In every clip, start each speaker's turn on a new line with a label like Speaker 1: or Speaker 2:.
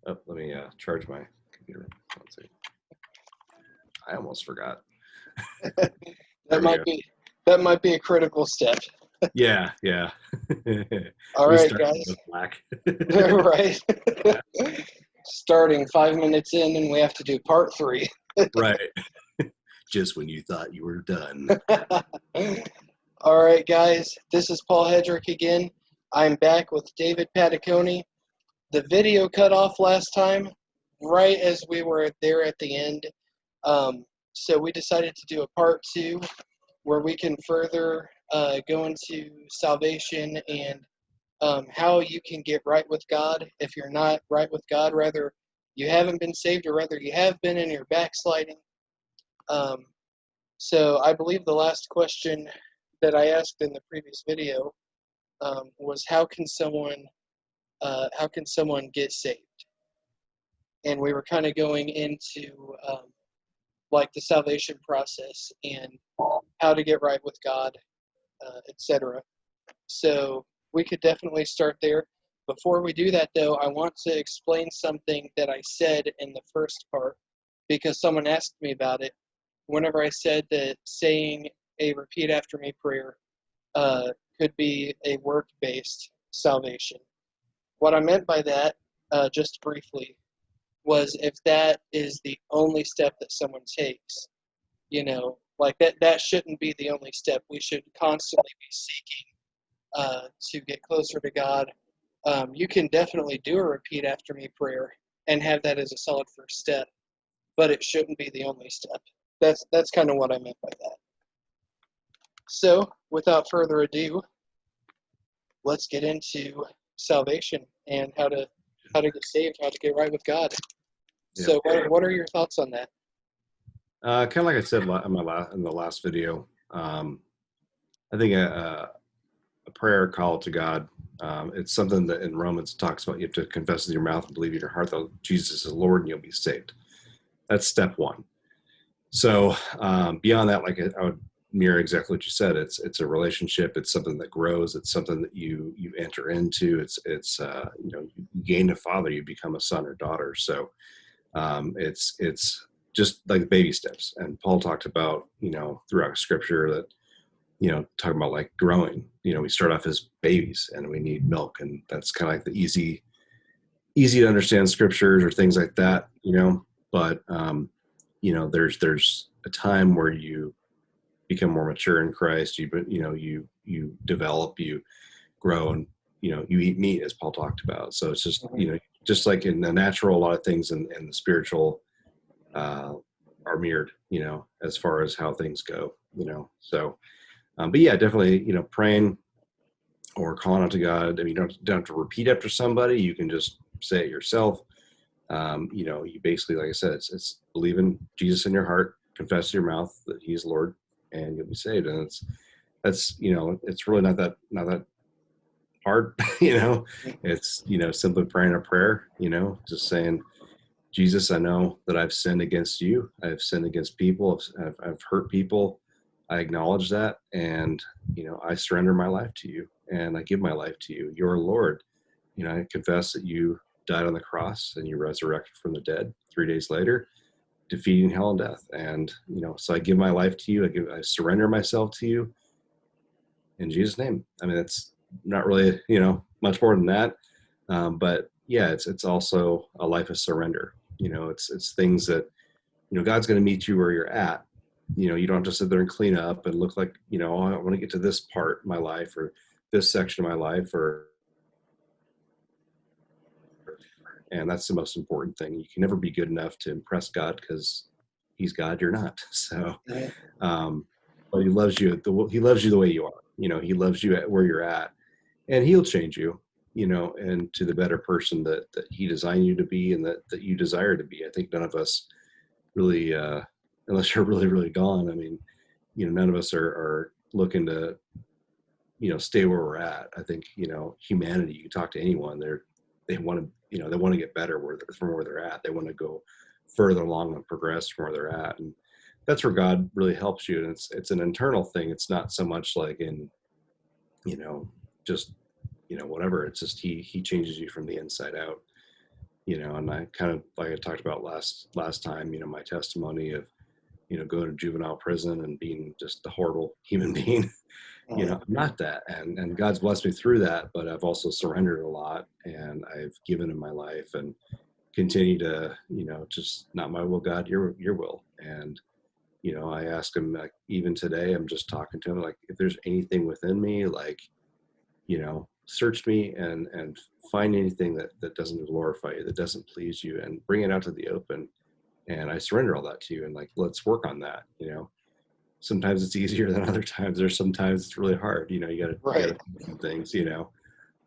Speaker 1: Oh, let me charge my computer. Let's see. I almost forgot.
Speaker 2: That might be a critical step.
Speaker 1: Yeah.
Speaker 2: All
Speaker 1: We
Speaker 2: right,
Speaker 1: started
Speaker 2: guys.
Speaker 1: with black.
Speaker 2: Right. Starting 5 minutes in, and we have to do part 3.
Speaker 1: Right. Just when you thought you were done.
Speaker 2: All right, guys. This is Paul Hedrick again. I'm back with David Pataconi. The video cut off last time, right as we were there at the end. So we decided to do a part 2 where we can further go into salvation and how you can get right with God. If you're not right with God, rather you haven't been saved, or rather you have been and you're backsliding. So I believe the last question that I asked in the previous video was how can someone get saved? And we were kind of going into like the salvation process and how to get right with God, etc. So we could definitely start there. Before we do that, though, I want to explain something that I said in the first part because someone asked me about it. Whenever I said that saying a repeat after me prayer could be a work-based salvation. What I meant by that, just briefly, was if that is the only step that someone takes, like that shouldn't be the only step. We should constantly be seeking to get closer to God. You can definitely do a repeat after me prayer and have that as a solid first step, but it shouldn't be the only step. That's kind of what I meant by that. So, without further ado, let's get into salvation and how to get saved, how to get right with God.
Speaker 1: Yeah.
Speaker 2: So, what are your thoughts on that?
Speaker 1: Kind of like I said in the last video, I think a prayer call to God, it's something that in Romans talks about. You have to confess with your mouth and believe in your heart that Jesus is Lord and you'll be saved. That's step one. So beyond that, like I would mirror exactly what you said. It's a relationship. It's something that grows. It's something that you enter into. It's you gain a father, you become a son or daughter. So it's just like baby steps. And Paul talked about throughout Scripture that talking about like growing. We start off as babies and we need milk, and that's kind of like the easy to understand scriptures or things like that. But there's a time where you become more mature in Christ. You develop, you grow, and you eat meat, as Paul talked about. So it's just just like in the natural, a lot of things in the spiritual are mirrored. As far as how things go. So, but yeah, definitely praying or calling out to God. I mean, you don't have to repeat after somebody. You can just say it yourself. You basically, like I said, it's believe in Jesus in your heart, confess in your mouth that He is Lord, and you'll be saved. And it's really not that hard. It's simply praying a prayer. Just saying, Jesus, I know that I've sinned against you. I've sinned against people. I've hurt people. I acknowledge that, and I surrender my life to you, and I give my life to you. You're Lord. I confess that you died on the cross and you resurrected from the dead 3 days later, defeating hell and death. And so I give my life to you. I surrender myself to you in Jesus' name. I mean, it's not really much more than that, but yeah, it's also a life of surrender. It's things that God's going to meet you where you're at. You don't have to sit there and clean up and look like oh, I want to get to this part of my life or this section of my life, and that's the most important thing. You can never be good enough to impress God because He's God, you're not. So, but He loves you. He loves you the way you are. He loves you at where you're at, and He'll change you. And to the better person that He designed you to be and that you desire to be. I think none of us really, unless you're really, really gone. I mean, none of us are looking to, stay where we're at. I think, humanity, you talk to anyone, they want to, they want to get better from where they're at. They want to go further along and progress from where they're at. And that's where God really helps you. And it's an internal thing. It's not so much like in, just, whatever. It's just, he changes you from the inside out. And I kind of, like I talked about last time, my testimony of, going to juvenile prison and being just a horrible human being. I'm not that. And God's blessed me through that, but I've also surrendered a lot, and I've given in my life and continue to, just not my will, God, your will. And, I ask him, like, even today, I'm just talking to him, like, if there's anything within me, like, search me and find anything that doesn't glorify you, that doesn't please you, and bring it out to the open. And I surrender all that to you, and, like, let's work on that. Sometimes it's easier than other times. There's sometimes it's really hard. You gotta
Speaker 2: Right.
Speaker 1: do some things.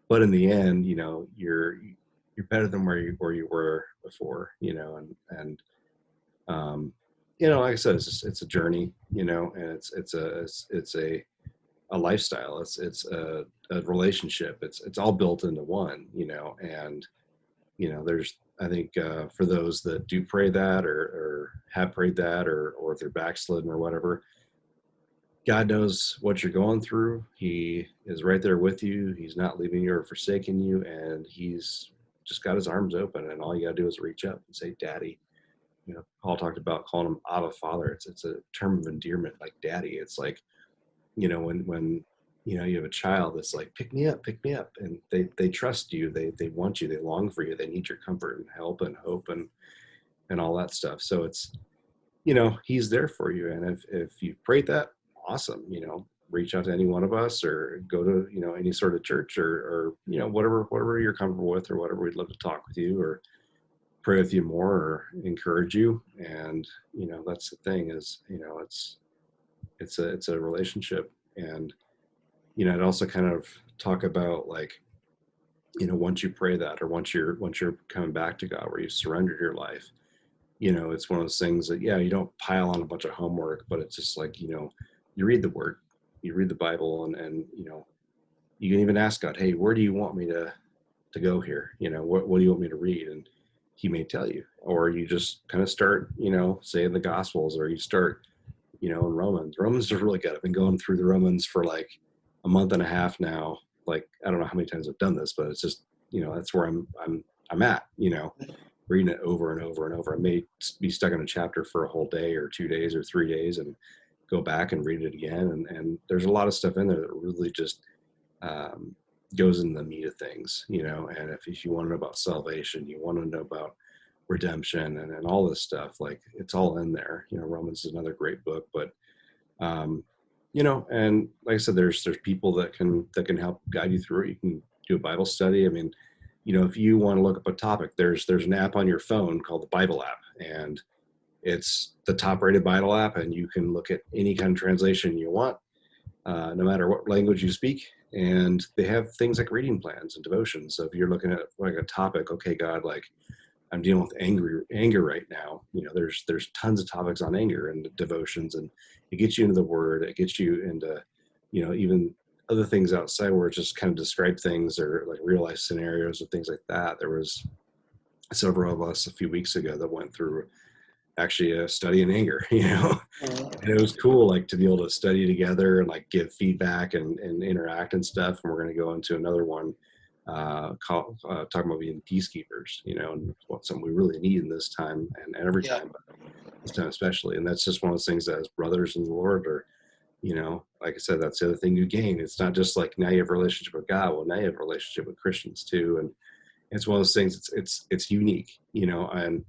Speaker 1: But in the end, you're better than where you were before. Um, like I said, it's a journey. And it's a lifestyle. It's a relationship. It's all built into one. And there's, I think, for those that do pray that, or have prayed that, or if they're backslidden or whatever, God knows what you're going through. He is right there with you. He's not leaving you or forsaking you, and he's just got his arms open, and all you got to do is reach up and say, Daddy. Paul talked about calling him Abba, Father. It's a term of endearment, like daddy. It's like, when you have a child that's like, pick me up, and they trust you, they want you, they long for you, they need your comfort and help and hope and all that stuff. So it's, he's there for you. And if you prayed that, awesome. Reach out to any one of us, or go to, any sort of church, or whatever you're comfortable with, or whatever. We'd love to talk with you, or pray with you more, or encourage you. And that's the thing, is, it's a relationship. And I'd also kind of talk about, like, once you pray that, or once you're coming back to God, where you surrendered your life, it's one of those things that, yeah, you don't pile on a bunch of homework, but it's just like, you read the word, you read the Bible, and you can even ask God, hey, where do you want me to go here? What do you want me to read? And he may tell you. Or you just kind of start, saying the Gospels, or you start, in Romans is really good. I've been going through the Romans for like a month and a half now. Like, I don't know how many times I've done this, but it's just, that's where I'm at, reading it over and over and over. I may be stuck in a chapter for a whole day, or 2 days, or 3 days, and go back and read it again. And there's a lot of stuff in there that really just um, goes in the meat of things, and if you want to know about salvation, you want to know about redemption, and all this stuff, like, it's all in there. Romans is another great book. But and like I said, there's people that can help guide you through it. You can do a Bible study. I mean, if you want to look up a topic, there's an app on your phone called the Bible app, and it's the top rated Bible app, and you can look at any kind of translation you want, no matter what language you speak. And they have things like reading plans and devotions. So if you're looking at, like, a topic, okay, God, like, I'm dealing with anger right now. There's tons of topics on anger and devotions, and it gets you into the Word. It gets you into, even other things outside, where it just kind of describe things, or like real life scenarios or things like that. There was several of us a few weeks ago that went through actually a study in anger, and it was cool, like, to be able to study together and, like, give feedback and interact and stuff. And we're going to go into another one, talking about being peacekeepers, and what's something we really need in this time, and every
Speaker 2: Yeah.
Speaker 1: time, but this time especially. And that's just one of those things that, as brothers in the Lord, or, like I said, that's the other thing you gain. It's not just like, now you have a relationship with God. Well, now you have a relationship with Christians too. And it's one of those things, it's unique, and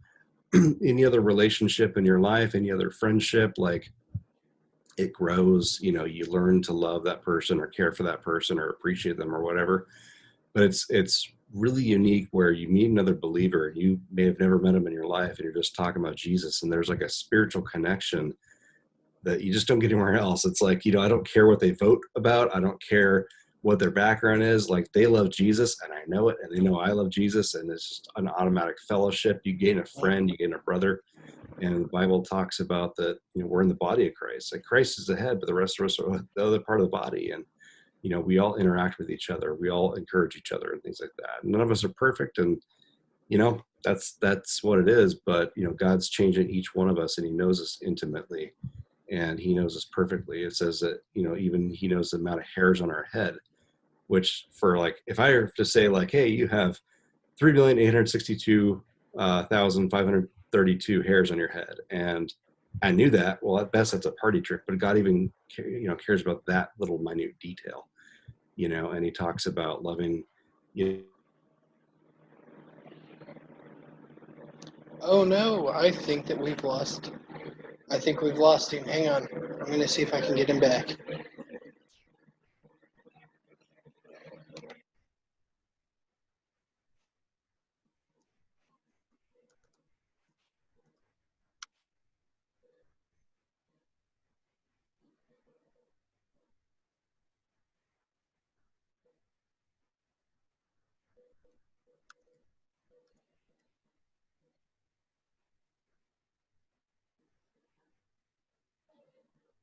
Speaker 1: any other relationship in your life, any other friendship, like, it grows. You learn to love that person, or care for that person, or appreciate them, or whatever. But it's really unique, where you meet another believer, and you may have never met him in your life, and you're just talking about Jesus, and there's like a spiritual connection that you just don't get anywhere else. It's like, I don't care what they vote about, I don't care what their background is, like, they love Jesus, and I know it, and they know I love Jesus, and it's just an automatic fellowship. You gain a friend, you gain a brother. And the Bible talks about that, we're in the body of Christ. Like, Christ is the head, but the rest of us are the other part of the body. And we all interact with each other. We all encourage each other, and things like that. None of us are perfect, and that's what it is. But God's changing each one of us, and He knows us intimately, and He knows us perfectly. It says that even He knows the amount of hairs on our head. Which, for, like, if I were to say, like, hey, you have 3,862,532 hairs on your head. And I knew that. Well, at best, that's a party trick, but God even, cares about that little minute detail, and he talks about loving,
Speaker 2: Oh no, I think we've lost him. Hang on. I'm going to see if I can get him back.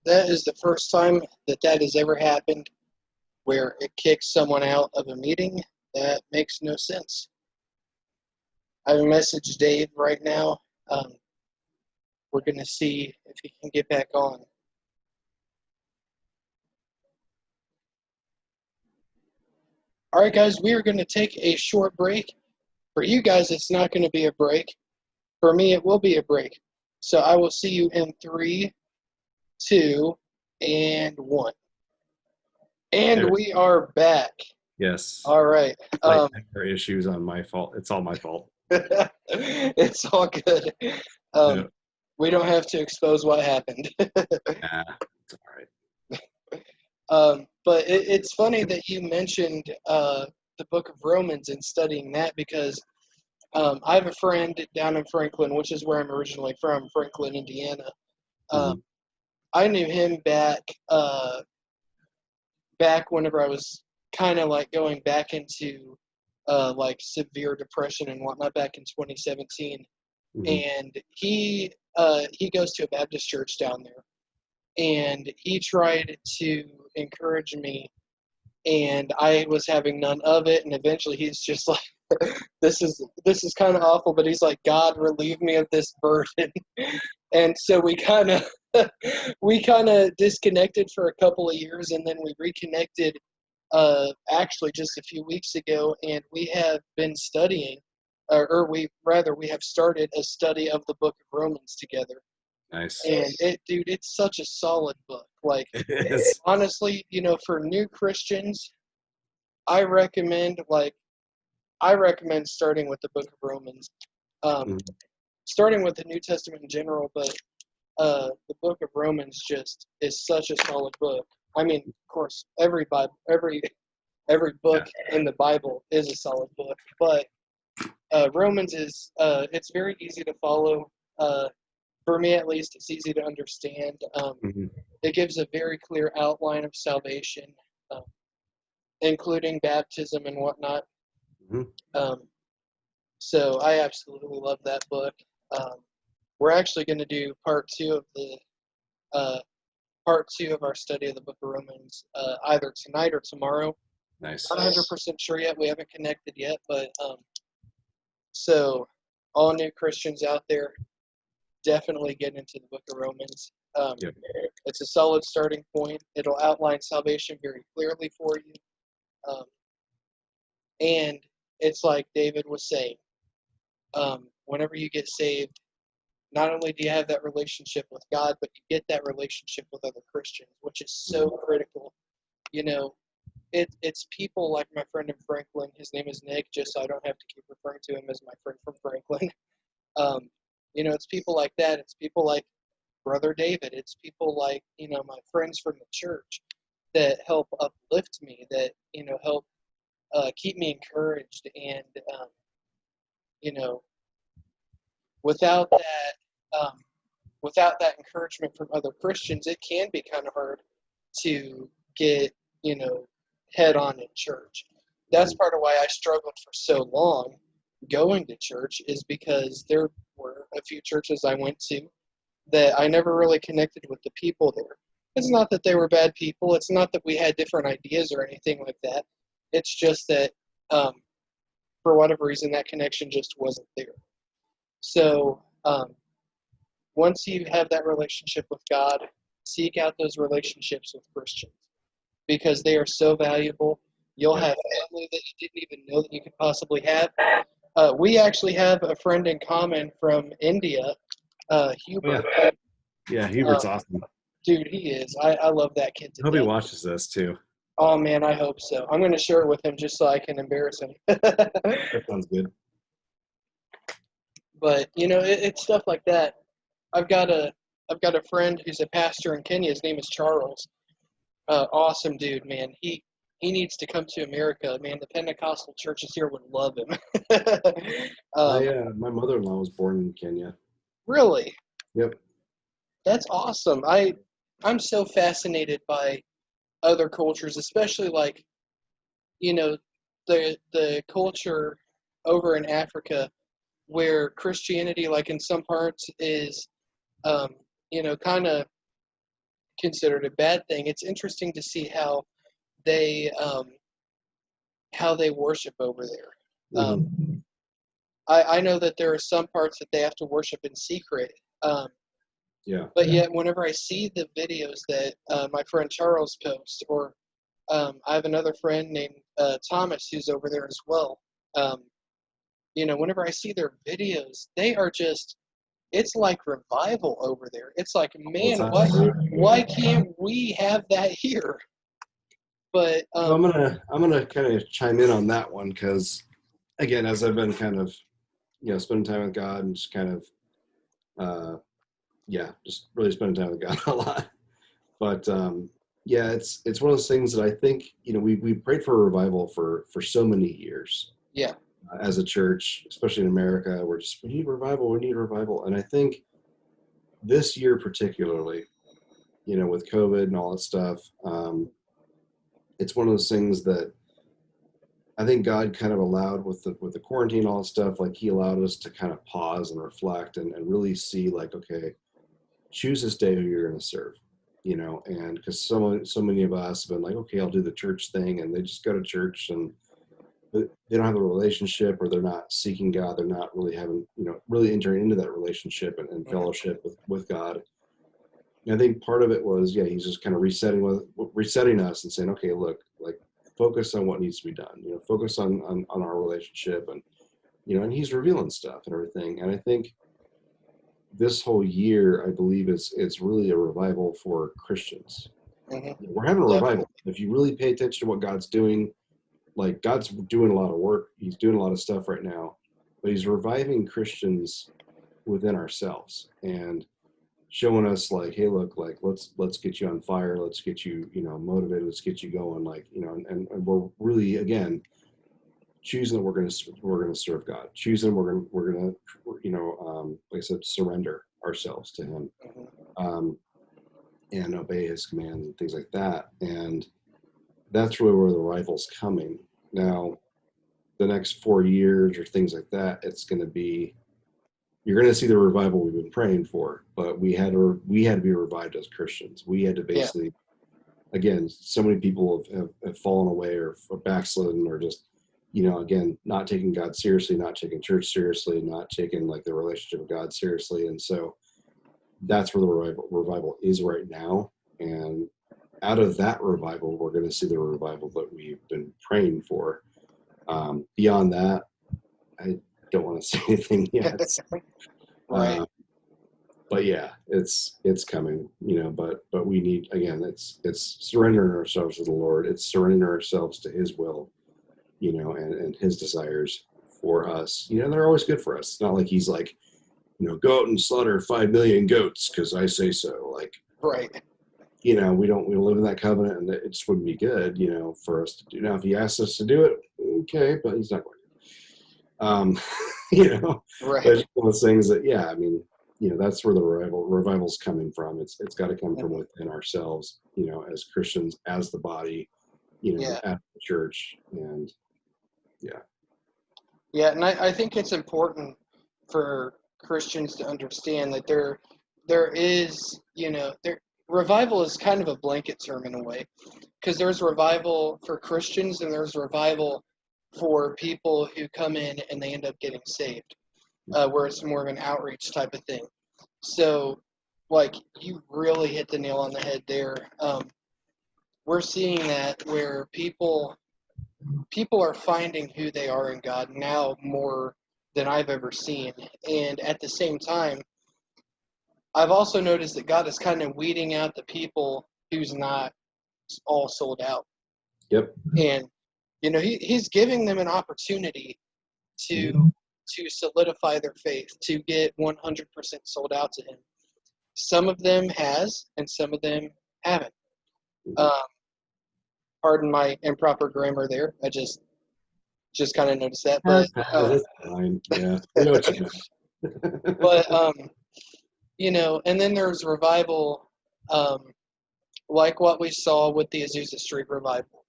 Speaker 2: That is the first time that has ever happened where it kicks someone out of a meeting. That makes no sense. I have messaged Dave right now. We're going to see if he can get back on. All right, guys, we are going to take a short break. For you guys, it's not going to be a break. For me, it will be a break. So I will see you in 3, 2, and 1. And we are back.
Speaker 1: Yes.
Speaker 2: All right.
Speaker 1: Issues on my fault. It's all my fault.
Speaker 2: It's all good.
Speaker 1: Yeah.
Speaker 2: We don't have to expose what happened.
Speaker 1: Nah, it's all
Speaker 2: right. But it's funny that you mentioned the book of Romans and studying that, because I have a friend down in Franklin, which is where I'm originally from, Franklin, Indiana. I knew him back whenever I was kind of like going back into like severe depression and whatnot back in 2017. And he goes to a Baptist church down there, and he tried to encourage me, and I was having none of it. And eventually he's just like, this is kind of awful, but he's like, God, relieve me of this burden. And so we kind of disconnected for a couple of years, and then we reconnected actually just a few weeks ago, and we have been studying, we have started a study of the book of Romans together.
Speaker 1: Nice.
Speaker 2: And it's such a solid book. Like, honestly, for new Christians, I recommend starting with the book of Romans, starting with the New Testament in general, but the book of Romans just is such a solid book. I mean, of course, every book in the Bible is a solid book, but Romans is it's very easy to follow. For me, at least, it's easy to understand. It gives a very clear outline of salvation, including baptism and whatnot. So I absolutely love that book. We're actually going to do part two of our study of the book of Romans either tonight or tomorrow.
Speaker 1: Nice.
Speaker 2: Not 100% sure yet. We haven't connected yet, but so all new Christians out there, definitely get into the book of Romans. It's a solid starting point. It'll outline salvation very clearly for you. And it's like David was saying, whenever you get saved, not only do you have that relationship with God, but you get that relationship with other Christians, which is so critical. It's people like my friend in Franklin. His name is Nick, just so I don't have to keep referring to him as my friend from Franklin. It's people like that. It's people like Brother David. It's people like, my friends from the church that help uplift me, that, help keep me encouraged. And, without that encouragement from other Christians, it can be kind of hard to get, head on in church. That's part of why I struggled for so long going to church, is because there were a few churches I went to that I never really connected with the people there. It's not that they were bad people. It's not that we had different ideas or anything like that. It's just that for whatever reason, that connection just wasn't there. So once you have that relationship with God, seek out those relationships with Christians, because they are so valuable. You'll have family that you didn't even know that you could possibly have. We actually have a friend in common from India,
Speaker 1: Oh,
Speaker 2: Hubert.
Speaker 1: yeah, Hubert's
Speaker 2: Um,
Speaker 1: awesome.
Speaker 2: dude, he is. I love that kid to
Speaker 1: I hope he
Speaker 2: death.
Speaker 1: watches this too.
Speaker 2: Oh man, I hope so. I'm gonna share it with him just so I can embarrass him.
Speaker 1: That sounds good.
Speaker 2: But it's stuff like that. I've got a I've got a friend who's a pastor in Kenya. His name is Charles. Awesome dude, man. He needs to come to America, man. The Pentecostal churches here would love him. um,
Speaker 1: My mother-in-law was born in Kenya.
Speaker 2: really,
Speaker 1: Yep.
Speaker 2: that's awesome. I'm so fascinated by other cultures, especially like you know the culture over in Africa where Christianity, like in some parts, is kind of considered a bad thing. It's interesting to see they um, how they worship over there.
Speaker 1: Mm-hmm.
Speaker 2: I know that there are some parts that they have to worship in secret. Um,
Speaker 1: Yeah.
Speaker 2: but yet, whenever I see the videos that my friend Charles posts, or I have another friend named Thomas who's over there as well. Um, whenever I see their videos, they are just, it's like revival over there. It's like,
Speaker 1: All the
Speaker 2: man,
Speaker 1: time, dude.
Speaker 2: why can't we have that here? But
Speaker 1: So I'm gonna kind of chime in on that one because again, as I've been kind of spending time with God and just kind of just really spending time with God a lot. But yeah, it's one of those things that I think we prayed for a revival for so many years
Speaker 2: yeah,
Speaker 1: as a church, especially in America. We need revival, and I think this year particularly, with COVID and all that stuff, it's one of those things that I think God kind of allowed with the quarantine and all that stuff. Like He allowed us to kind of pause and reflect and really see like, okay, choose this day who you're going to serve, and because so many of us have been like, okay, I'll do the church thing, and they just go to church and they don't have a relationship, or they're not seeking God. They're not really having, really entering into that relationship and
Speaker 2: mhm,
Speaker 1: fellowship with God. And I think part of it was, yeah, He's just kind of resetting us and saying, okay, look, like focus on what needs to be done, focus on our relationship, and and He's revealing stuff and everything. And I think this whole year, I believe it's really a revival for Christians.
Speaker 2: mhm,
Speaker 1: We're having a
Speaker 2: definitely.
Speaker 1: revival. If you really pay attention to what God's doing, like God's doing a lot of work. He's doing a lot of stuff right now, but He's reviving Christians within ourselves and showing us like, hey, look, like let's get you on fire. Let's get you, motivated. Let's get you going. Like, and we're really again choosing that we're gonna serve God. Choosing we're gonna like I said, surrender ourselves to Him,
Speaker 2: Mhm,
Speaker 1: um, and obey His commands and things like that. And that's really where the revival's coming. Now, the next 4 years or things like that, it's going to be you're going to see the revival we've been praying for. But we had to be revived as Christians. We had to
Speaker 2: yeah,
Speaker 1: basically, again, so many people have fallen away or backslidden or just again, not taking God seriously, not taking church seriously, not taking like the relationship with God seriously. And so that's where the revival is right now. And out of that revival, we're going to see the revival that we've been praying for. Beyond that, I don't want to say anything yet.
Speaker 2: right.
Speaker 1: Uh, but yeah, it's coming, but we need, again, it's surrendering ourselves to the Lord. It's surrendering ourselves to His will, and His desires for us. They're always good for us. It's not like He's like, go out and slaughter 5 million goats because I say so. Like,
Speaker 2: Right.
Speaker 1: we don't live in that covenant, and it just wouldn't be good, for us to do. Now, if He asks us to do it, okay, but He's not going to. But
Speaker 2: Right.
Speaker 1: it's one of those things that, yeah, I mean, that's where the revival's coming from. It's got to come from
Speaker 2: Mhm,
Speaker 1: within ourselves, as Christians, as the body,
Speaker 2: yeah.
Speaker 1: at the church, and yeah.
Speaker 2: Yeah, and I think it's important for Christians to understand that there is, revival is kind of a blanket term in a way, because there's revival for Christians and there's revival for people who come in and they end up getting saved, where it's more of an outreach type of thing. So, like, you really hit the nail on the head there. We're seeing that where people are finding who they are in God now more. than I've ever seen. And at the same time, I've also noticed that God is kind of weeding out the people who's not all sold out.
Speaker 1: Yep.
Speaker 2: And he's giving them an opportunity to
Speaker 1: Mhm.
Speaker 2: to solidify their faith, to get 100% sold out to him. Some of them has, and some of them haven't. Um, Pardon my improper grammar there. I just kind of noticed that, but
Speaker 1: That's fine. Yeah, we know what you meant.
Speaker 2: but and then there's revival, like what we saw with the Azusa Street revival,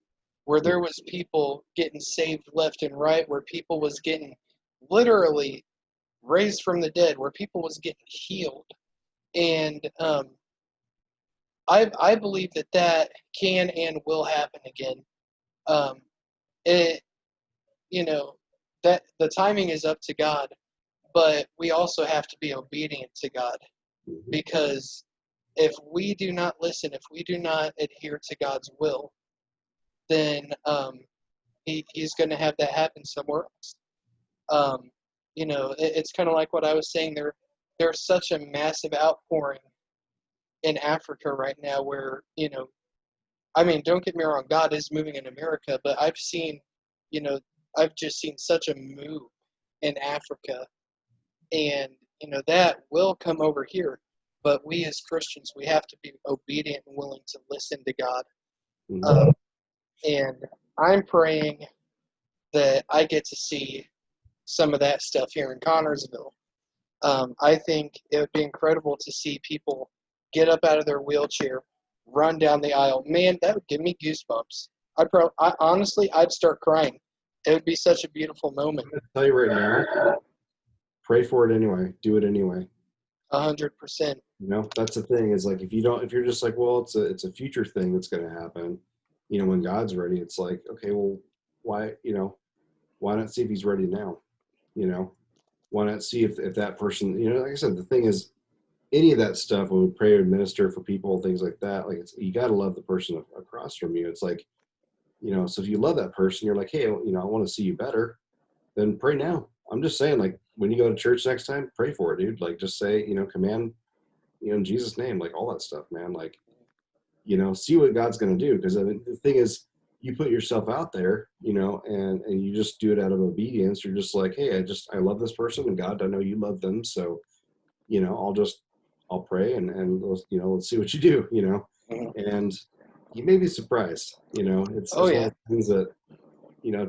Speaker 2: where there was people getting saved left and right, where people was getting literally raised from the dead, where people was getting healed. And I believe that can and will happen again. It that the timing is up to God, but we also have to be obedient to God, because if we do not listen, if we do not adhere to God's will, then he's going to have that happen somewhere else. It's kind of like what I was saying. There's such a massive outpouring in Africa right now where, I mean, don't get me wrong, God is moving in America, but you know, I've just seen such a move in Africa, and, that will come over here. But we as Christians, we have to be obedient and willing to listen to God. And I'm praying that I get to see some of that stuff here in Connorsville. I think it would be incredible to see people get up out of their wheelchair, run down the aisle. Man, that would give me goosebumps. Honestly, I'd start crying. It would be such a beautiful moment.
Speaker 1: I'll tell you right now, pray for it anyway. Do it anyway.
Speaker 2: 100%.
Speaker 1: That's the thing, is like, if you're just like, well, it's a future thing that's going to happen. When God's ready, it's like, okay, well, why not see if he's ready now? Why not see if that person, like I said, the thing is, any of that stuff, when we pray and minister for people, things like that, like, you got to love the person across from you. It's like, so if you love that person, you're like, hey, I want to see you better, then pray now. I'm just saying, like, when you go to church next time, pray for it, dude. Like, just say, command, in Jesus' name, like, all that stuff, man. Like, see what God's going to do. Because the thing is, you put yourself out there, and you just do it out of obedience. You're just like, hey, I love this person, and God, I know you love them. So, I'll pray, and let's see what you do, and you may be surprised, it's
Speaker 2: Oh,
Speaker 1: one
Speaker 2: yeah.
Speaker 1: of the things that,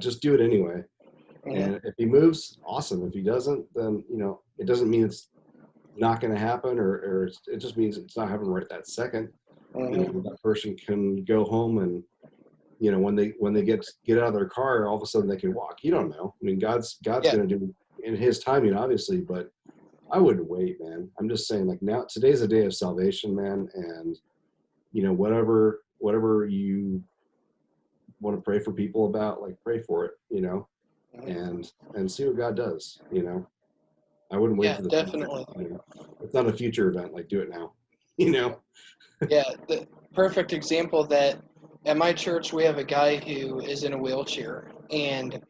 Speaker 1: just do it anyway. And if he moves, awesome. If he doesn't, then, it doesn't mean it's not going to happen, or it just means it's not happening right that second. That person can go home, and, when they get out of their car, all of a sudden they can walk. You don't know. I mean, God's
Speaker 2: Yeah.
Speaker 1: going to do in his timing, obviously, but I wouldn't wait, man. I'm just saying, like, now, today's a day of salvation, man. And, whatever you want to pray for people about, like, pray for it, and see what God does, I wouldn't wait
Speaker 2: Yeah,
Speaker 1: for the
Speaker 2: definitely.
Speaker 1: future. It's not a future event. Like, do it now,
Speaker 2: Yeah, the perfect example of that, at my church, we have a guy who is in a wheelchair, and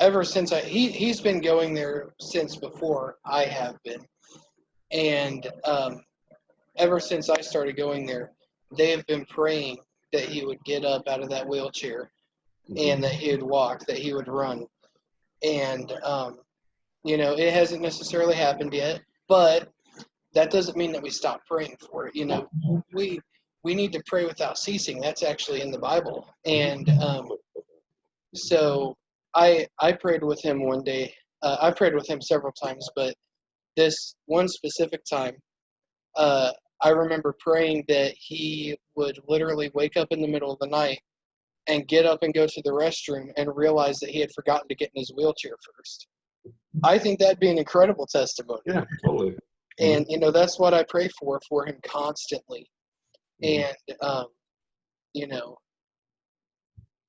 Speaker 2: ever since he's been going there since before I have been, and ever since I started going there, they have been praying that he would get up out of that wheelchair, and that he would walk, that he would run, and it hasn't necessarily happened yet, but that doesn't mean that we stop praying for it. We need to pray without ceasing. That's actually in the Bible, and so I prayed with him one day. I prayed with him several times, but this one specific time, I remember praying that he would literally wake up in the middle of the night and get up and go to the restroom and realize that he had forgotten to get in his wheelchair first. I think that'd be an incredible testimony.
Speaker 1: Yeah, totally.
Speaker 2: And, that's what I pray for him constantly. And,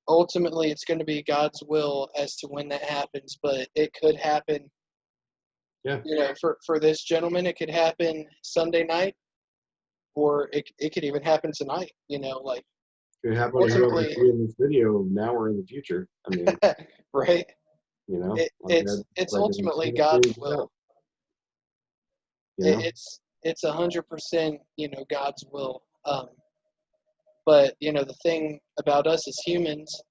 Speaker 2: ultimately it's going to be God's will as to when that happens, but it could happen.
Speaker 1: Yeah.
Speaker 2: For this gentleman, it could happen Sunday night, or it could even happen tonight, like.
Speaker 1: It happened to whoever's doing this video now or in the future. I mean,
Speaker 2: right.
Speaker 1: you know,
Speaker 2: it, it's
Speaker 1: like
Speaker 2: ultimately God's will.
Speaker 1: you know.
Speaker 2: It's 100%, God's will. But the thing about us as humans,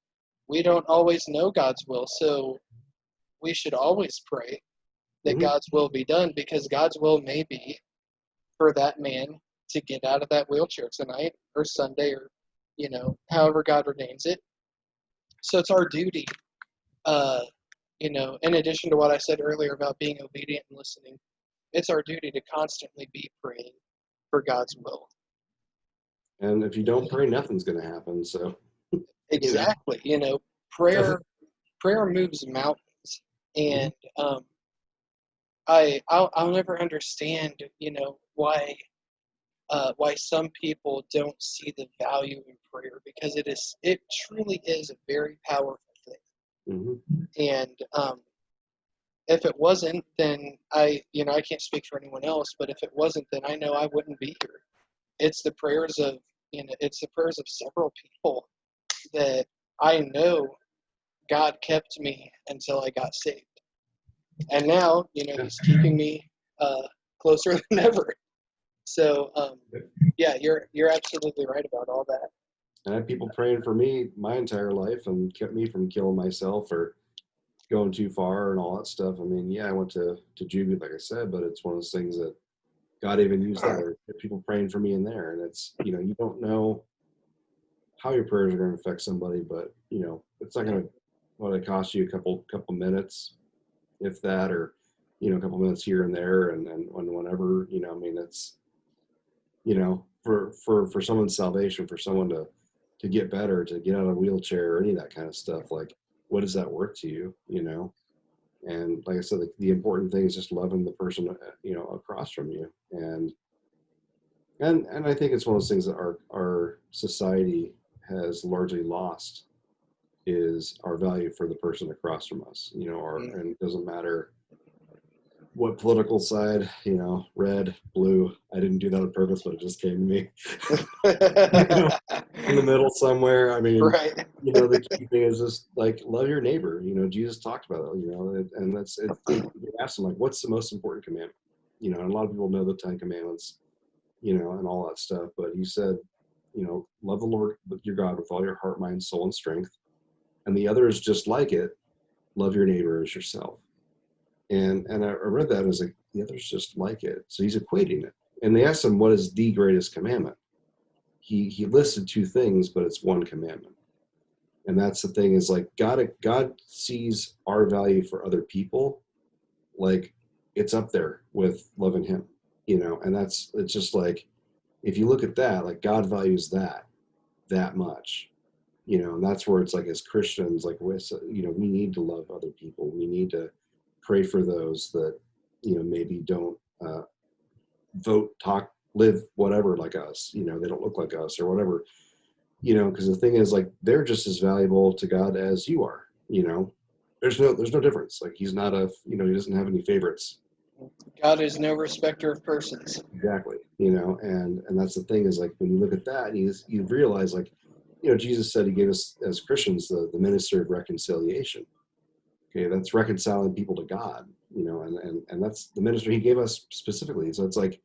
Speaker 2: we don't always know God's will, so we should always pray that
Speaker 1: Hmm.
Speaker 2: God's will be done, because God's will may be for that man to get out of that wheelchair tonight or Sunday, or however God ordains it. So it's our duty, uh, in addition to what I said earlier about being obedient and listening, it's our duty to constantly be praying for God's will.
Speaker 1: And if you don't pray, nothing's going to happen. So, you know,
Speaker 2: Exactly. Prayer prayer moves mountains,
Speaker 1: mhm.
Speaker 2: and I'll never understand, why some people don't see the value in prayer, because it truly is a very powerful thing.
Speaker 1: Hmm.
Speaker 2: And if it wasn't, then I can't speak for anyone else, but if it wasn't, then I know I wouldn't be here. It's the prayers of it's the prayers of several people that I know God kept me until I got saved. And now,
Speaker 1: Yeah.
Speaker 2: He's keeping me closer than ever. So, yeah, you're absolutely right about all that.
Speaker 1: I had people praying for me my entire life and kept me from killing myself or going too far and all that stuff. I mean, yeah, I went to juvie, like I said, but it's one of those things that God even used that. There are people praying for me in there, and it's you don't know how your prayers are going to affect somebody, but it's not going to what it cost you a couple minutes, if that, or a couple minutes here and there, and whenever I mean, it's for someone's salvation, for someone to get better, to get out of a wheelchair or any of that kind of stuff, like what is that worth to you, and like I said, the important thing is just loving the person across from you, and I think it's one of those things that our society has largely lost, is our value for the person across from us, and it doesn't matter what political side, red, blue. I didn't do that on purpose, but it just came to me. you know, in the middle somewhere. I mean,
Speaker 2: Right.
Speaker 1: the key thing is just like love your neighbor. Jesus talked about it. And that's it. You ask him like, what's the most important commandment? And a lot of people know the 10 Commandments, and all that stuff. But he said, love the Lord your God with all your heart, mind, soul, and strength. And the other is just like it, love your neighbor as yourself. And I read that as like the other's just like it. So he's equating it. And they asked him, what is the greatest commandment? He listed two things, but it's one commandment. And that's the thing, is like God sees our value for other people, like it's up there with loving him, and it's just like, if you look at that, like God values that much, and that's where it's like, as Christians, like we need to love other people. We need to pray for those that maybe don't vote, talk, live, whatever, like us. They don't look like us or whatever. Because the thing is, like, they're just as valuable to God as you are. There's no difference. Like, he's not he doesn't have any favorites.
Speaker 2: God is no respecter of persons.
Speaker 1: Exactly. And that's the thing, is like, when you look at that, you realize, like, Jesus said he gave us as Christians the ministry of reconciliation. Okay, that's reconciling people to God. And that's the ministry he gave us specifically. So it's like,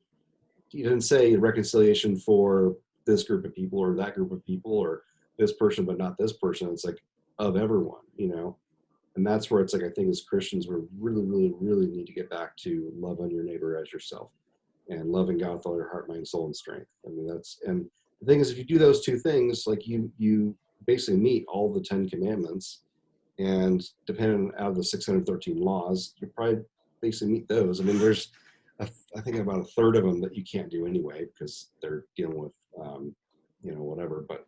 Speaker 1: he didn't say reconciliation for this group of people or that group of people or this person but not this person. It's like of everyone, and that's where it's like, I think as Christians, we really, really, really need to get back to love on your neighbor as yourself, and loving God with all your heart, mind, soul, and strength. I mean, and the thing is, if you do those two things, like you basically meet all the 10 Commandments, and depending out of the 613 laws, you probably basically meet those. I mean, there's I think about a third of them that you can't do anyway, because they're dealing with whatever. But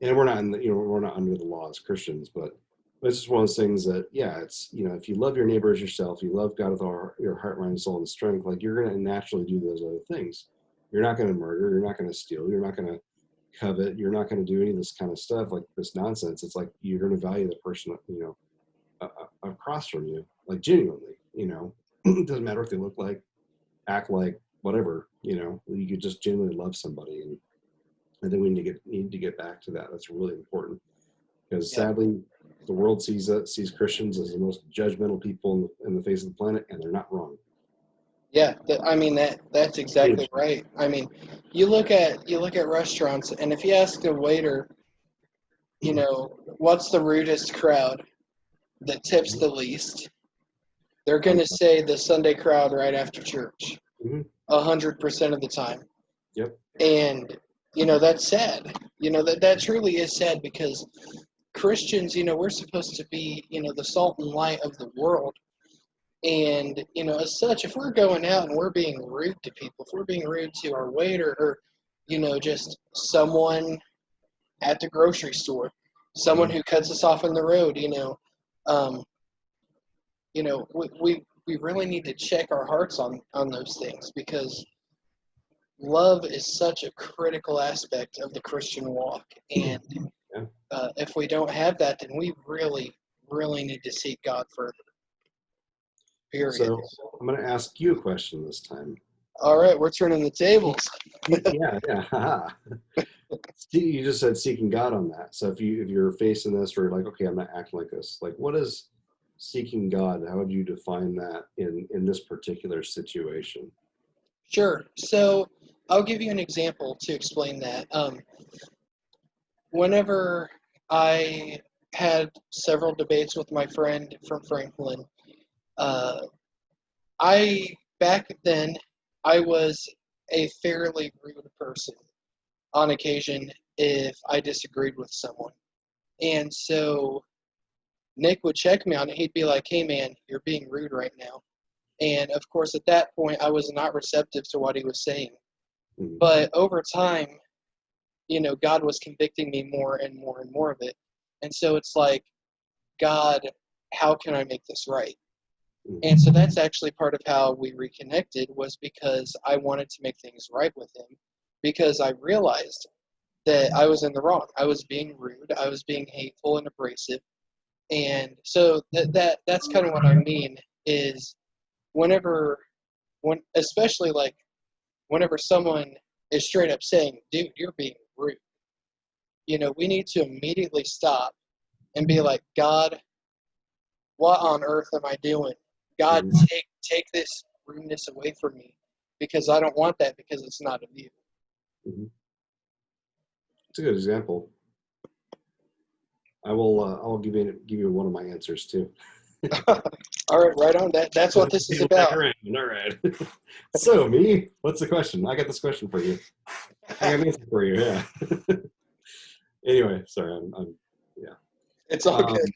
Speaker 1: we're not we're not under the law as Christians, but it's just one of those things that, yeah, it's if you love your neighbor as yourself, you love God with all your heart, mind, soul, and strength, like, you're going to naturally do those other things. You're not going to murder, you're not going to steal, you're not going to covet, you're not going to do any of this kind of stuff, like this nonsense. It's like, you're going to value the person across from you, like, genuinely. It doesn't matter what they look like, act like, whatever. You could just genuinely love somebody, and I think we need to get back to that. That's really important, because
Speaker 2: Yeah.
Speaker 1: sadly, the world sees Christians as the most judgmental people in the face of the planet, and they're not wrong.
Speaker 2: Yeah, that's exactly right. I mean, you look at restaurants, and if you ask a waiter, what's the rudest crowd that tips the least, they're going to say the Sunday crowd right after church, 100% of the time.
Speaker 1: Yep.
Speaker 2: And that's sad. That truly is sad, because Christians, we're supposed to be, the salt and light of the world. And, as such, if we're going out and we're being rude to people, if we're being rude to our waiter, or, just someone at the grocery store, someone who cuts us off on the road, we really need to check our hearts on those things, because love is such a critical aspect of the Christian walk. And if we don't have that, then we really, really need to seek God further. Period.
Speaker 1: So I'm going to ask you a question this time.
Speaker 2: All right, we're turning the tables.
Speaker 1: Yeah. You just said seeking God on that. So if you're facing this, or like, okay, I'm not acting like this. Like, what is seeking God? How would you define that in this particular situation?
Speaker 2: Sure. So I'll give you an example to explain that. Whenever I had several debates with my friend from Franklin, back then I was a fairly rude person on occasion if I disagreed with someone. And so Nick would check me on it. He'd be like, "Hey man, you're being rude right now." And of course, at that point, I was not receptive to what he was saying.
Speaker 1: Mm-hmm.
Speaker 2: But over time, God was convicting me more and more and more of it. And so it's like, God, how can I make this right?
Speaker 1: Mm-hmm.
Speaker 2: And so that's actually part of how we reconnected, was because I wanted to make things right with him, because I realized that I was in the wrong. I was being rude. I was being hateful and abrasive. And so that's kind of what I mean is especially like whenever someone is straight up saying, "Dude, you're being rude," we need to immediately stop and be like, "God, what on earth am I doing? God, take this rudeness away from me, because I don't want that, because it's not of you."
Speaker 1: Mm-hmm. It's a good example. I'll give you one of my answers too.
Speaker 2: All right, right on. That's what this is about.
Speaker 1: All right. So me, what's the question? I got this question for you. I got an answer for you. Yeah. Anyway, sorry. I'm yeah.
Speaker 2: It's all good.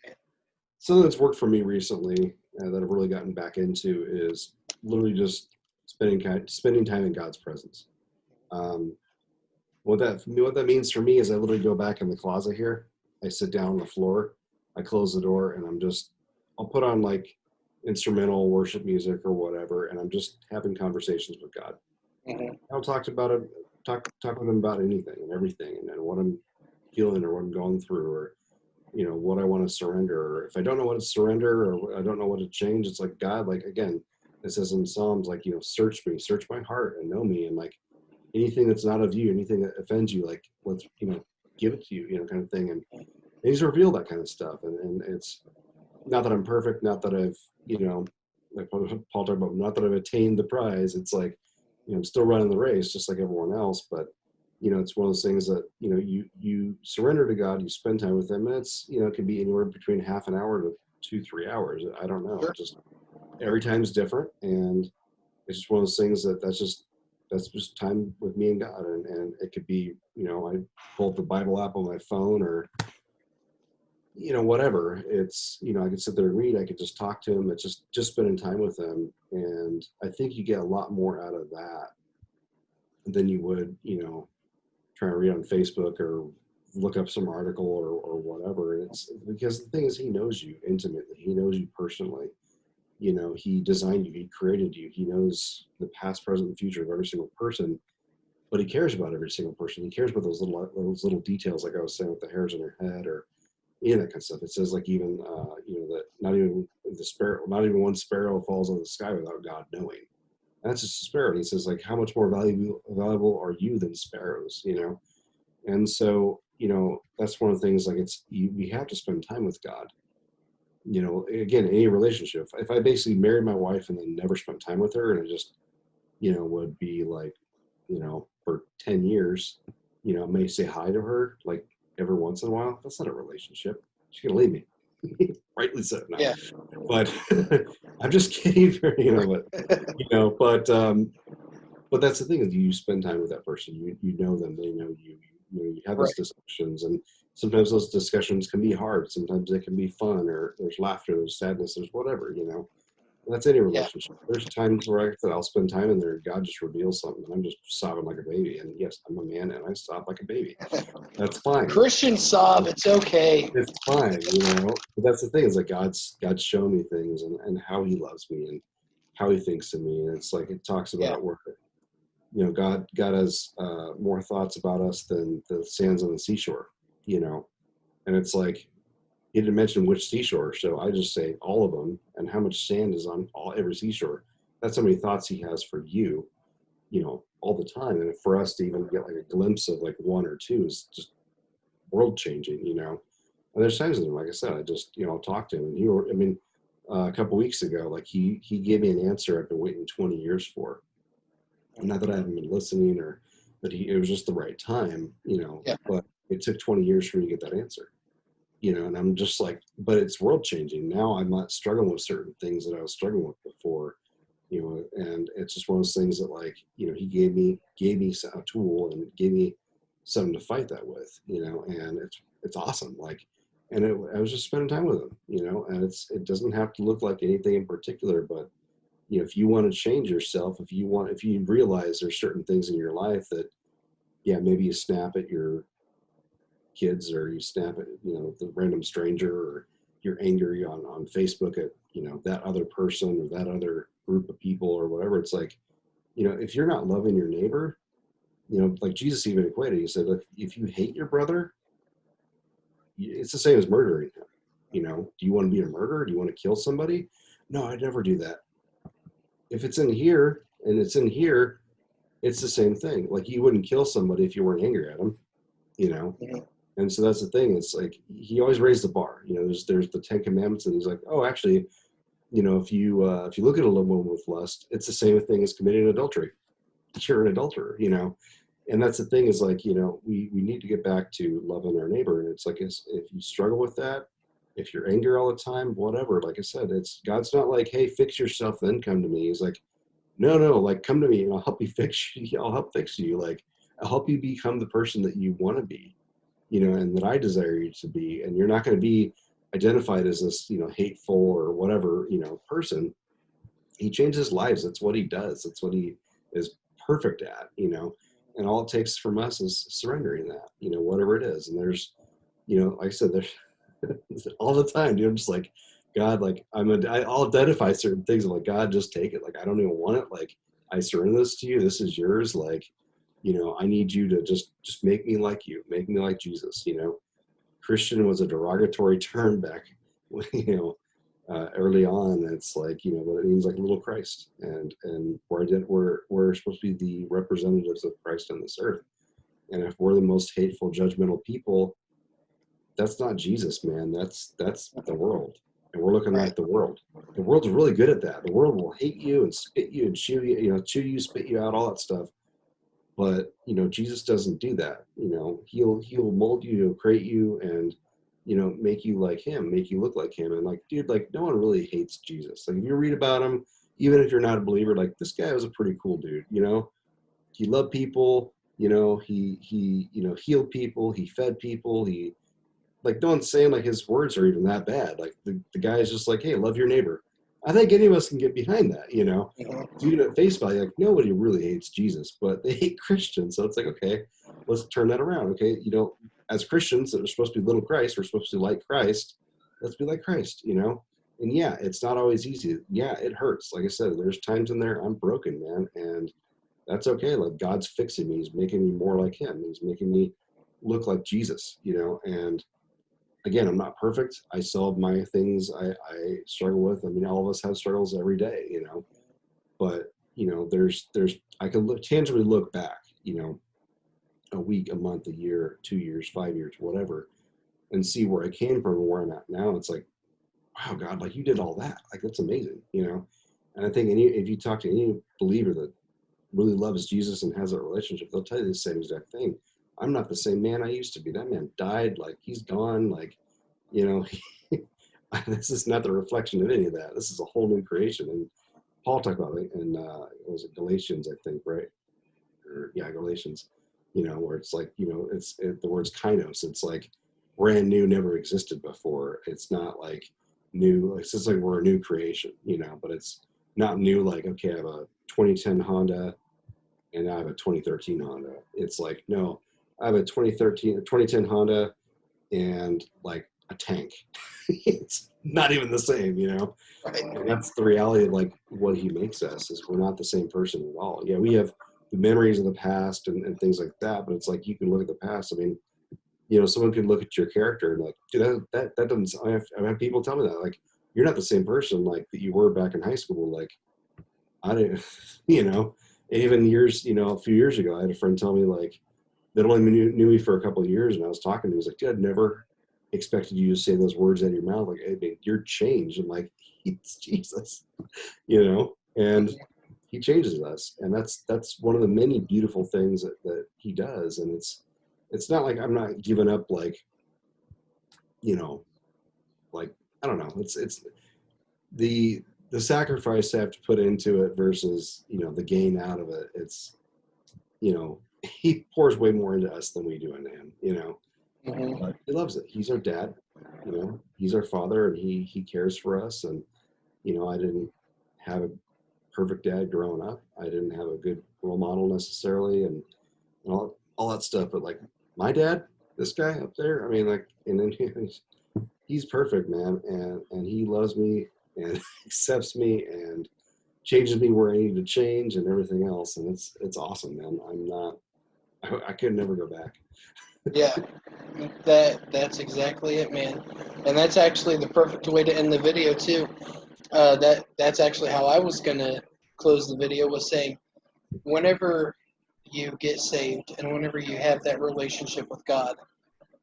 Speaker 1: Something that's worked for me recently that I've really gotten back into is literally just spending time in God's presence. What that means for me is I literally go back in the closet here. I sit down on the floor. I close the door, and I'll put on like instrumental worship music or whatever, and I'm just having conversations with God.
Speaker 2: Mm-hmm.
Speaker 1: I'll talk with him about anything and everything, and what I'm feeling or what I'm going through, or what I want to surrender. Or if I don't know what to surrender, or I don't know what to change, it's like, God, like, again, it says in Psalms, like, search me, search my heart and know me, and like anything that's not of you, anything that offends you, like, let's give it to you, kind of thing. And he's revealed that kind of stuff, and it's not that I'm perfect, not that I've like Paul talked about, not that I've attained the prize. It's like I'm still running the race just like everyone else, but it's one of those things that you surrender to God, you spend time with him, and it's it can be anywhere between half an hour to 2-3 hours. I don't know.
Speaker 2: Sure.
Speaker 1: Just every time's different, and it's just one of those things that's just time with me and God, and it could be I pull up the Bible app on my phone, or whatever. It's I could sit there and read, I could just talk to him. It's just spending time with him, and I think you get a lot more out of that than you would trying to read on Facebook or look up some article or whatever. It's because the thing is, he knows you intimately. He knows you personally. He designed you. He created you. He knows the past, present, and future of every single person. But he cares about every single person. He cares about those little details, like I was saying, with the hairs on your head, or that kind of stuff. It says, like, even that not even one sparrow falls on the sky without God knowing. That's just a sparrow. And he says, like, how much more valuable are you than sparrows? And so that's one of the things, like we have to spend time with God. Again, any relationship. If I basically married my wife and then never spent time with her, and it just, would be like, for 10 years, I may say hi to her like every once in a while. That's not a relationship. She's going to leave me. Rightly so. No.
Speaker 2: Yeah.
Speaker 1: But I'm just kidding. But that's the thing, is you spend time with that person. You know them. They know you. You have those
Speaker 2: Right.
Speaker 1: discussions, and sometimes those discussions can be hard. Sometimes they can be fun, or there's laughter, there's sadness, there's whatever. That's any
Speaker 2: Yeah.
Speaker 1: relationship. There's times where I'll spend time in there, and God just reveals something, and I'm just sobbing like a baby. And yes, I'm a man, and I sob like a baby. That's fine.
Speaker 2: Christian sob, it's okay.
Speaker 1: It's fine, But that's the thing, is like God's shown me things, and how He loves me, and how He thinks of me. And it's like it talks
Speaker 2: Yeah.
Speaker 1: about where God has more thoughts about us than the sands on the seashore. And it's like, He didn't mention which seashore, so I just say all of them, and how much sand is on every seashore. That's how many thoughts He has for you, all the time. And for us to even get like a glimpse of like one or two is just world changing. And there's times, like I said, I just I'll talk to him, and a couple weeks ago, like he gave me an answer I've been waiting 20 years for. Not that I haven't been listening, but it was just the right time,
Speaker 2: Yeah.
Speaker 1: But it took 20 years for me to get that answer. And I'm just like, but it's world changing. Now I'm not struggling with certain things that I was struggling with before, and it's just one of those things that, like, He gave me a tool, and gave me something to fight that with, and it's awesome. Like, and I was just spending time with Him, and it doesn't have to look like anything in particular, but if you want to change yourself, if you realize there's certain things in your life that, yeah, maybe you snap at your kids, or you snap at the random stranger, or you're angry on Facebook at that other person, or that other group of people, or whatever. It's like, if you're not loving your neighbor, like Jesus even equated, He said, look, if you hate your brother, it's the same as murdering him. Do you want to be a murderer? Do you want to kill somebody? No, I'd never do that. If it's in here and it's in here, it's the same thing. Like, you wouldn't kill somebody if you weren't angry at them,
Speaker 2: Mhm.
Speaker 1: And so that's the thing. It's like He always raised the bar. There's the 10 Commandments, and He's like, oh, actually, if you look at a woman with lust, it's the same thing as committing adultery. You're an adulterer, And that's the thing, is like, we need to get back to loving our neighbor. And it's like, if you struggle with that, if you're angry all the time, whatever, like I said, God's not like, hey, fix yourself, then come to me. He's like, no, like, come to me and I'll help you fix you. I'll help fix you. Like, I'll help you become the person that you want to be, and that I desire you to be. And you're not going to be identified as this, hateful or whatever, person. He changes lives. That's what He does. That's what He is perfect at, and all it takes from us is surrendering that, whatever it is. And there's, like I said, there's all the time, dude. I'm just like, God, like, I'll identify certain things. I'm like, God, just take it. Like, I don't even want it. Like, I surrender this to you. This is yours. Like, I need you to just make me like you, make me like Jesus. Christian was a derogatory term back, early on. It's like, but it means like little Christ, and we're supposed to be the representatives of Christ on this earth. And if we're the most hateful, judgmental people, that's not Jesus, man. That's the world, and we're looking
Speaker 2: Right.
Speaker 1: like the world. The world's really good at that. The world will hate you and spit you and chew you, spit you out, all that stuff. But Jesus doesn't do that. He'll mold you, he'll create you, and make you like Him, make you look like Him. And like, dude, like, no one really hates Jesus. Like, if you read about Him, even if you're not a believer, like, this guy was a pretty cool dude. He loved people. He healed people. He fed people. He, like, no one's saying like his words are even that bad. Like, the guy is just like, hey, love your neighbor. I think any of us can get behind that,
Speaker 2: Mhm.
Speaker 1: Dude, at face value, like, nobody really hates Jesus, but they hate Christians. So it's like, okay, let's turn that around. Okay, as Christians that are supposed to be little Christ, we're supposed to be like Christ. Let's be like Christ, And yeah, it's not always easy. Yeah, it hurts. Like I said, there's times in there I'm broken, man, and that's okay. Like, God's fixing me. He's making me more like Him. He's making me look like Jesus, And again, I'm not perfect. I still have my things I struggle with. I mean, all of us have struggles every day, But there's I can tangibly look back, a week, a month, a year, 2 years, 5 years, whatever, and see where I came from and where I'm at now, it's like, wow, God, like you did all that. Like that's amazing, you know? And I think if you talk to any believer that really loves Jesus and has that relationship, they'll tell you the same exact thing. I'm not the same man I used to be. That man died, like he's gone, like, you know, this is not the reflection of any of that. This is a whole new creation. And Paul talked about it in, was it Galatians, I think, right? Or yeah, Galatians, you know, where it's like, you know, the word's kainos. It's like brand new, never existed before. It's not like new. It's just like we're a new creation, you know, but it's not new. Like, okay, I have a 2010 Honda and now I have a 2013 Honda. It's like, no, I have a 2010 Honda and like a tank. It's not even the same, you know?
Speaker 2: Right.
Speaker 1: And that's the reality of like what he makes us is we're not the same person at all. Yeah, we have the memories of the past and things like that, but it's like you can look at the past. I mean, you know, someone could look at your character and like, dude, that doesn't. I've had people tell me that like you're not the same person like that you were back in high school. Like I didn't, you know, even years, you know, a few years ago, I had a friend tell me like that only knew me for a couple of years, and I was talking to him. He was like, dude, I'd never expected you to say those words out of your mouth. Like, hey, you're changed. I'm like, it's Jesus, you know, and he changes us, and that's one of the many beautiful things that he does. And it's not like I'm not giving up, like, you know, like I don't know. It's the sacrifice I have to put into it versus, you know, the gain out of it. It's, you know, he pours way more into us than we do into him, you know.
Speaker 2: Mm-hmm.
Speaker 1: But he loves it. He's our dad, you know, he's our father, and he cares for us. And, you know, I didn't have a perfect dad growing up. I didn't have a good role model necessarily, and all that stuff. But like my dad, this guy up there, I mean, like, and then he's perfect, man, and he loves me and accepts me and changes me where I need to change and everything else. And it's awesome, man. I could never go back.
Speaker 2: Yeah, that's exactly it, man. And that's actually the perfect way to end the video too. That's actually how I was gonna close the video, was saying whenever you get saved and whenever you have that relationship with God,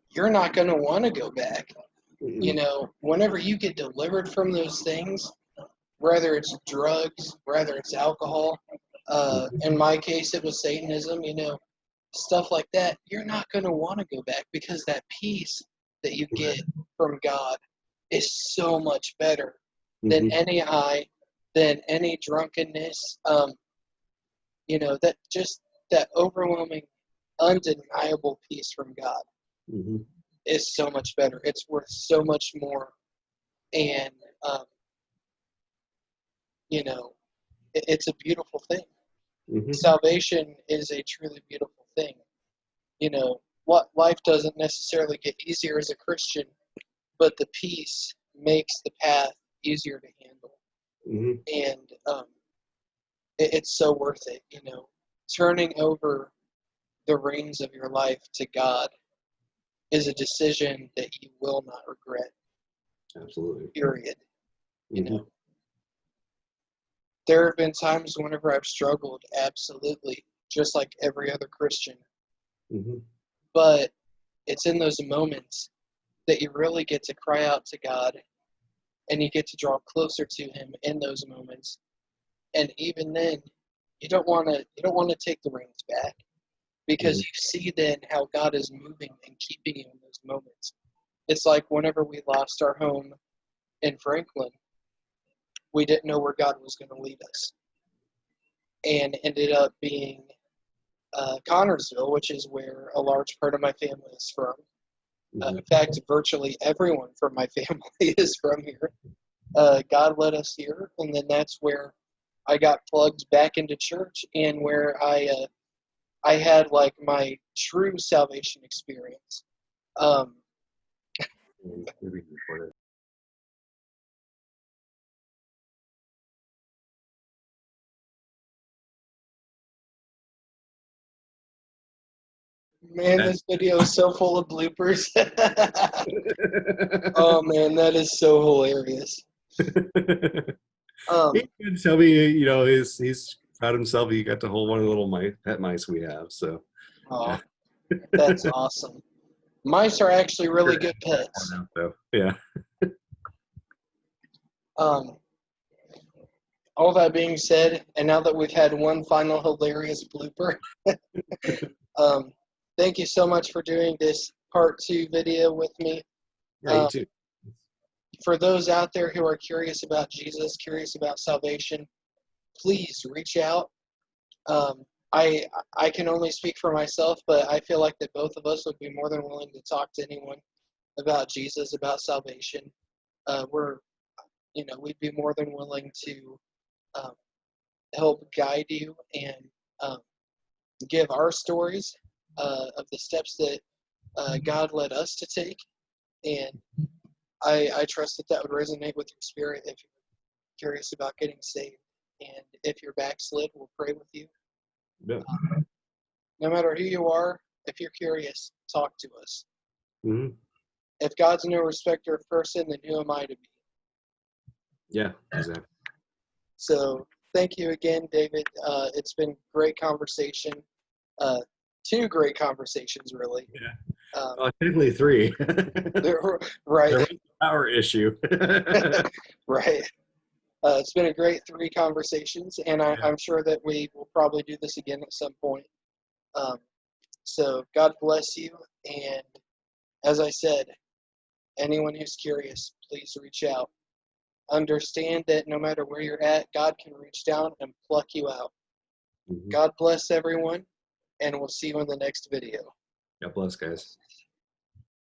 Speaker 2: you're not gonna want to go back. You
Speaker 1: Mm-mm.
Speaker 2: know, whenever you get delivered from those things, whether it's drugs, whether it's alcohol,
Speaker 1: Mm-mm.
Speaker 2: in my case it was Satanism, you know, stuff like that, you're not going to want to go back because that peace that you get from God is so much better than
Speaker 1: Mm-hmm.
Speaker 2: any high, than any drunkenness. You know, that just that overwhelming, undeniable peace from God
Speaker 1: Mm-hmm.
Speaker 2: is so much better. It's worth so much more. And, um, you know, it's a beautiful thing.
Speaker 1: Mm-hmm.
Speaker 2: Salvation is a truly beautiful thing. You know, what life doesn't necessarily get easier as a Christian, but the peace makes the path easier to handle,
Speaker 1: Mm-hmm.
Speaker 2: and it's so worth it. You know, turning over the reins of your life to God is a decision that you will not regret.
Speaker 1: Absolutely.
Speaker 2: Period. You
Speaker 1: Mm-hmm.
Speaker 2: know, there have been times whenever I've struggled, absolutely, just like every other Christian,
Speaker 1: Mm-hmm.
Speaker 2: but it's in those moments that you really get to cry out to God and you get to draw closer to him in those moments. And even then, you don't want to take the reins back because
Speaker 1: Mm-hmm.
Speaker 2: you see then how God is moving and keeping you in those moments. It's like whenever we lost our home in Franklin, we didn't know where God was going to lead us, and ended up being Connorsville, which is where a large part of my family is from.
Speaker 1: Mm-hmm.
Speaker 2: In fact, virtually everyone from my family is from here. God led us here, and then that's where I got plugged back into church, and where I had like my true salvation experience. Um,
Speaker 1: Maybe record it.
Speaker 2: man, this video is so full of bloopers. Oh man, that is so hilarious.
Speaker 1: He
Speaker 2: Um,
Speaker 1: did tell me, you know, he's proud of himself. He got to hold one of the little pet mice we have. So,
Speaker 2: aw.
Speaker 1: yeah.
Speaker 2: That's awesome. Mice are actually really good pets.
Speaker 1: So, yeah.
Speaker 2: Um, all that being said, and now that we've had one final hilarious blooper, um, thank you so much for doing this part 2 video with me.
Speaker 1: Yeah, you too.
Speaker 2: For those out there who are curious about Jesus, curious about salvation, please reach out. Um, I can only speak for myself, but I feel like that both of us would be more than willing to talk to anyone about Jesus, about salvation. We'd be more than willing to um, help guide you and um, give our stories of the steps that God led us to take. And I trust that that would resonate with your spirit if you're curious about getting saved. And if you're backslid, we'll pray with you.
Speaker 1: Yeah.
Speaker 2: No matter who you are, if you're curious, talk to us.
Speaker 1: Mm-hmm.
Speaker 2: If God's no respecter of person, then who am I to be?
Speaker 1: Yeah, exactly.
Speaker 2: So thank you again, David. It's been great conversation. 2 great conversations, really.
Speaker 1: Yeah. Technically 3.
Speaker 2: Right.
Speaker 1: There was a power issue.
Speaker 2: Right. It's been a great 3 conversations, and I'm sure that we will probably do this again at some point. So God bless you, and as I said, anyone who's curious, please reach out. Understand that no matter where you're at, God can reach down and pluck you out.
Speaker 1: Mm-hmm.
Speaker 2: God bless everyone, and we'll see you in the next video.
Speaker 1: God bless, guys.